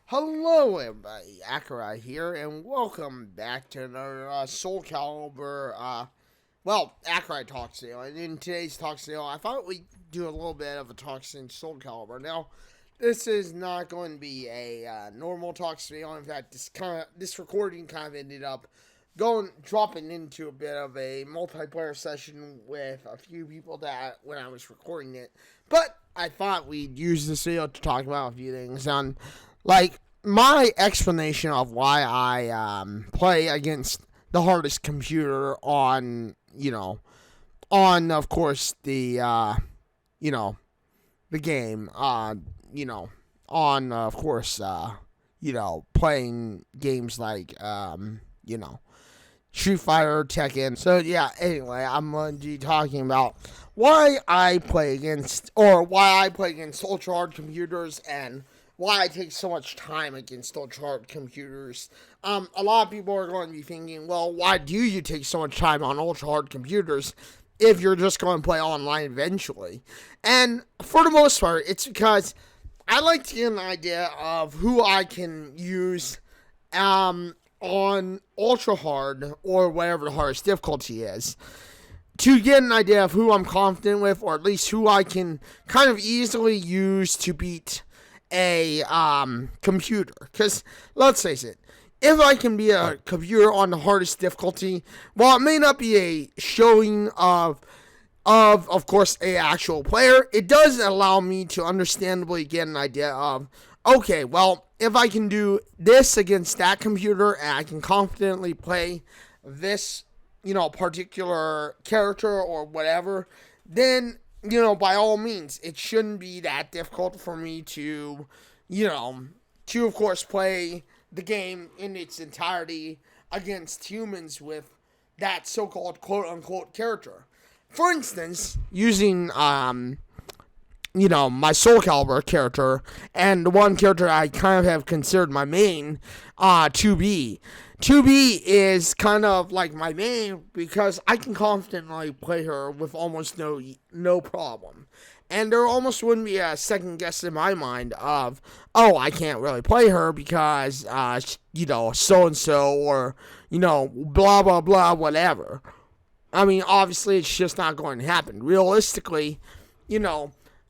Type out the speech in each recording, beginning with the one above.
Hello, everybody. Accureye here, and welcome back to another Soul Calibur, Accureye Talks Video. And in today's Talks Video, I thought we'd do a little bit of a Talks in Soul Calibur. Now, this is not going to be a normal Talks Video. In fact, this recording kind of ended up dropping into a bit of a multiplayer session with a few people that when I was recording it. But I thought we'd use this video to talk about a few things on, like, my explanation of why I play against the hardest computer on, of course, the game, of course, playing games like, Street Fighter, Tekken. So, yeah, anyway, I'm going to be talking about why I play against ultra hard computers and why I take so much time against ultra hard computers. A lot of people are going to be thinking, well, why do you take so much time on ultra hard computers if you're just going to play online eventually? And for the most part, it's because I like to get an idea of who I can use on ultra hard or whatever the hardest difficulty is, to get an idea of who I'm confident with, or at least who I can kind of easily use to beat a computer. Because let's face it, if I can be a computer on the hardest difficulty, while it may not be a showing of course, a actual player, it does allow me to understandably get an idea of, okay, well, if I can do this against that computer and I can confidently play this, particular character or whatever, then, by all means, it shouldn't be that difficult for me to, of course, play the game in its entirety against humans with that so-called quote-unquote character. For instance, using, my Soul Calibur character, and the one character I kind of have considered my main, 2B. 2B is kind of like my main because I can confidently play her with almost no problem. And there almost wouldn't be a second guess in my mind of, oh, I can't really play her because, so-and-so or, blah, blah, blah, whatever. I mean, obviously, it's just not going to happen. Realistically,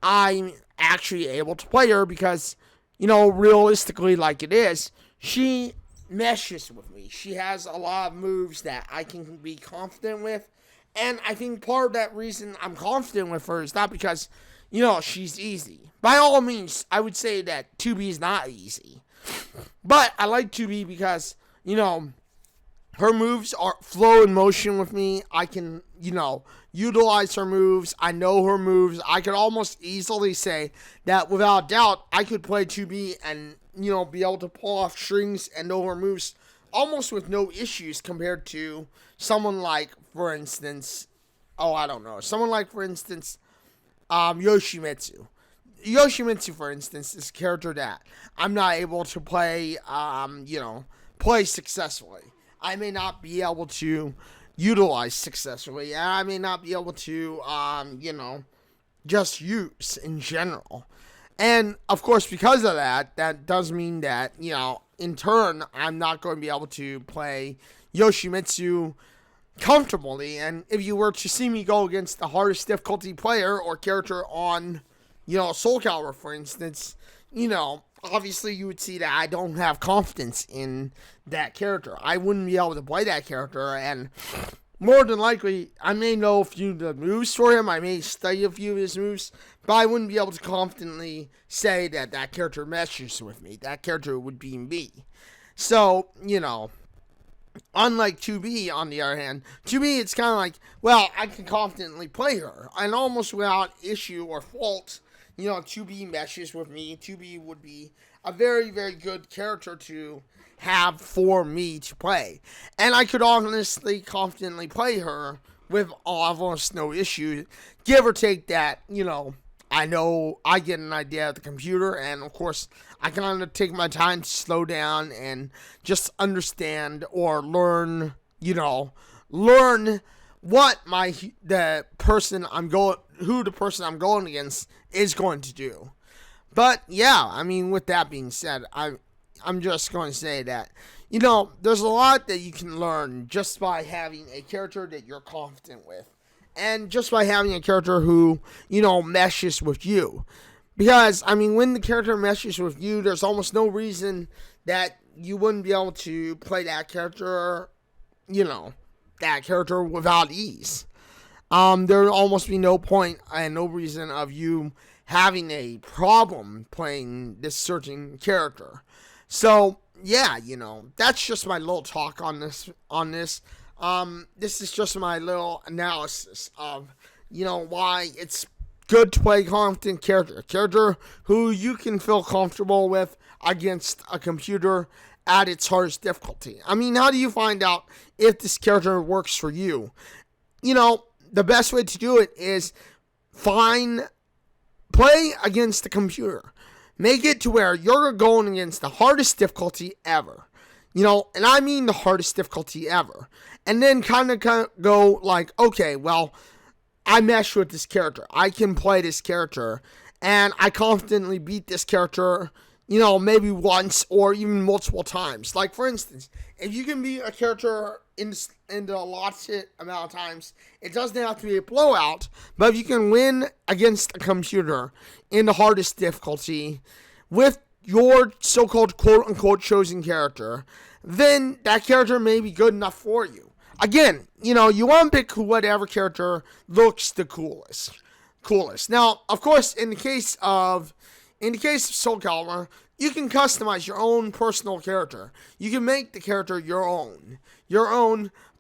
I'm actually able to play her because, realistically, like it is, she meshes with me. She has a lot of moves that I can be confident with. And I think part of that reason I'm confident with her is not because, she's easy. By all means, I would say that 2B is not easy. But I like 2B because, her moves flow in motion with me. I can, utilize her moves. I know her moves. I could almost easily say that without doubt, I could play 2B and, be able to pull off strings and know her moves almost with no issues compared to someone like, for instance, Yoshimitsu. Yoshimitsu, for instance, is a character that I'm not able to play, play successfully. I may not be able to utilize successfully, and I may not be able to, just use in general. And, of course, because of that, that does mean that, in turn, I'm not going to be able to play Yoshimitsu comfortably. And if you were to see me go against the hardest difficulty player or character on, Soul Calibur, for instance, obviously you would see that I don't have confidence in that character. I wouldn't be able to play that character, and more than likely, I may know a few of the moves for him, I may study a few of his moves, but I wouldn't be able to confidently say that that character meshes with me. That character would be me. So, unlike 2B, on the other hand, 2B, it's kind of like, well, I can confidently play her, and almost without issue or fault. 2B meshes with me. 2B would be a very, very good character to have for me to play. And I could honestly, confidently play her with almost no issue. Give or take that, I know I get an idea of the computer, and of course, I can kind of take my time to slow down and just understand or learn, what the person I'm going against is going to do. But yeah, I mean, with that being said, I'm just going to say that, there's a lot that you can learn just by having a character that you're confident with. And just by having a character who, meshes with you. Because, when the character meshes with you, there's almost no reason that you wouldn't be able to play that character, without ease. There would almost be no point and no reason of you having a problem playing this certain character. So, yeah, that's just my little talk on this. This is just my little analysis of, why it's good to play a confident character. A character who you can feel comfortable with against a computer at its hardest difficulty. How do you find out if this character works for you? The best way to do it is play against the computer. Make it to where you're going against the hardest difficulty ever. And I mean the hardest difficulty ever. And then kind of go like, okay, well, I mesh with this character. I can play this character. And I confidently beat this character, maybe once or even multiple times. Like, for instance, if you can beat a character in the allotted amount of times, it doesn't have to be a blowout. But if you can win against a computer in the hardest difficulty with your so-called quote-unquote chosen character, then that character may be good enough for you. Again, you want to pick whatever character looks the coolest. Now, of course, in the case of Soul Calibur, you can customize your own personal character. You can make the character your own.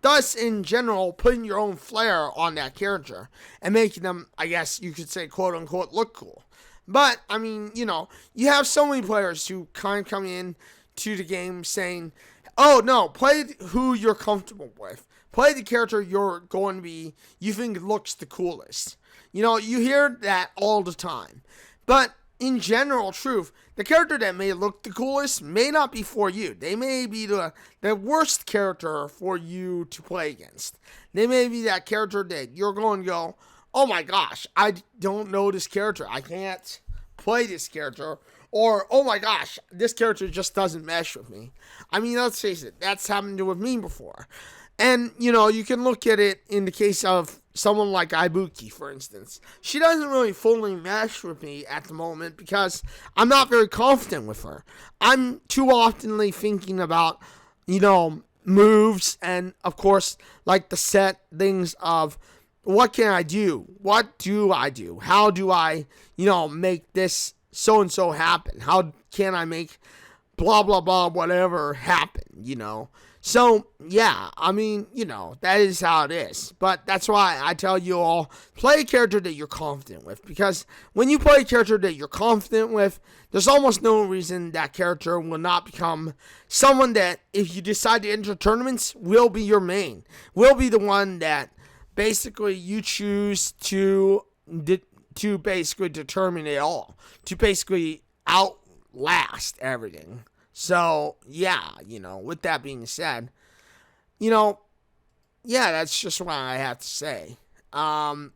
Thus, in general, putting your own flair on that character and making them, I guess you could say, quote-unquote, look cool. But, you have so many players who kind of come in to the game saying, oh, no, play who you're comfortable with. Play the character you think looks the coolest. You hear that all the time. But, in general truth, the character that may look the coolest may not be for you. They may be the worst character for you to play against. They may be that character that you're going to go, oh my gosh, I don't know this character. I can't play this character. Or, oh my gosh, this character just doesn't mesh with me. Let's face it, that's happened with me before. And, you can look at it in the case of someone like Ibuki, for instance. She doesn't really fully mesh with me at the moment because I'm not very confident with her. I'm too oftenly thinking about, moves and, of course, like the set things of what can I do? What do I do? How do I, make this so-and-so happen? How can I make blah, blah, blah, whatever happen, So, yeah, that is how it is. But that's why I tell you all, play a character that you're confident with. Because when you play a character that you're confident with, there's almost no reason that character will not become someone that, if you decide to enter tournaments, will be your main. Will be the one that basically you choose to basically determine it all. To basically outlast everything. So, yeah, with that being said, yeah, that's just what I have to say. And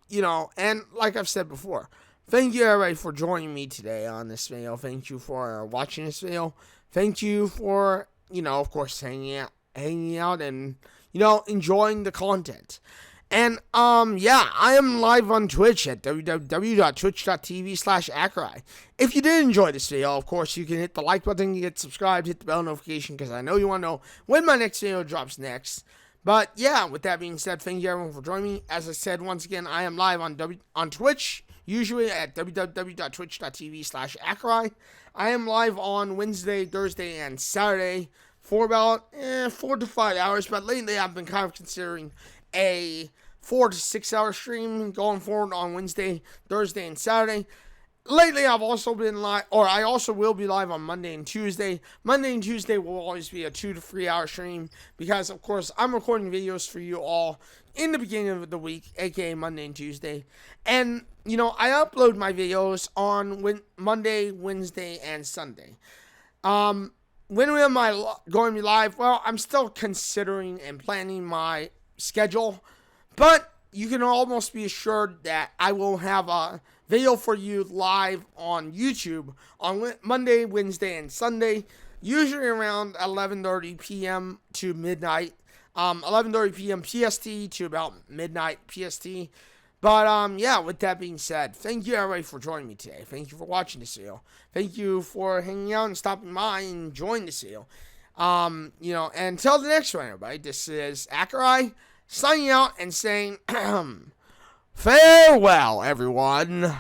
like I've said before, thank you everybody for joining me today on this video. Thank you for watching this video. Thank you for, of course, hanging out and, enjoying the content. And, I am live on Twitch at www.twitch.tv/Accureye. If you did enjoy this video, of course, you can hit the like button, you get subscribed, hit the bell notification, because I know you want to know when my next video drops next. But, yeah, with that being said, thank you everyone for joining me. As I said, once again, I am live on Twitch, usually at www.twitch.tv/Accureye. I am live on Wednesday, Thursday, and Saturday for about 4 to 5 hours, but lately I've been kind of considering a 4 to 6 hour stream going forward on Wednesday, Thursday, and Saturday. Lately, I've also been live, or I also will be live on Monday and Tuesday. Monday and Tuesday will always be a 2 to 3 hour stream because, of course, I'm recording videos for you all in the beginning of the week, aka Monday and Tuesday. And, I upload my videos on Monday, Wednesday, and Sunday. When am I going to be live? Well, I'm still considering and planning my schedule, but you can almost be assured that I will have video for you live on YouTube on Monday, Wednesday, and Sunday, usually around 11:30 p.m. to midnight. 11:30 p.m. PST to about midnight PST. But yeah, with that being said, thank you everybody for joining me today. Thank you for watching this video. Thank you for hanging out and stopping by and enjoying this video. And until the next one, everybody, this is Accureye signing out and saying farewell, everyone.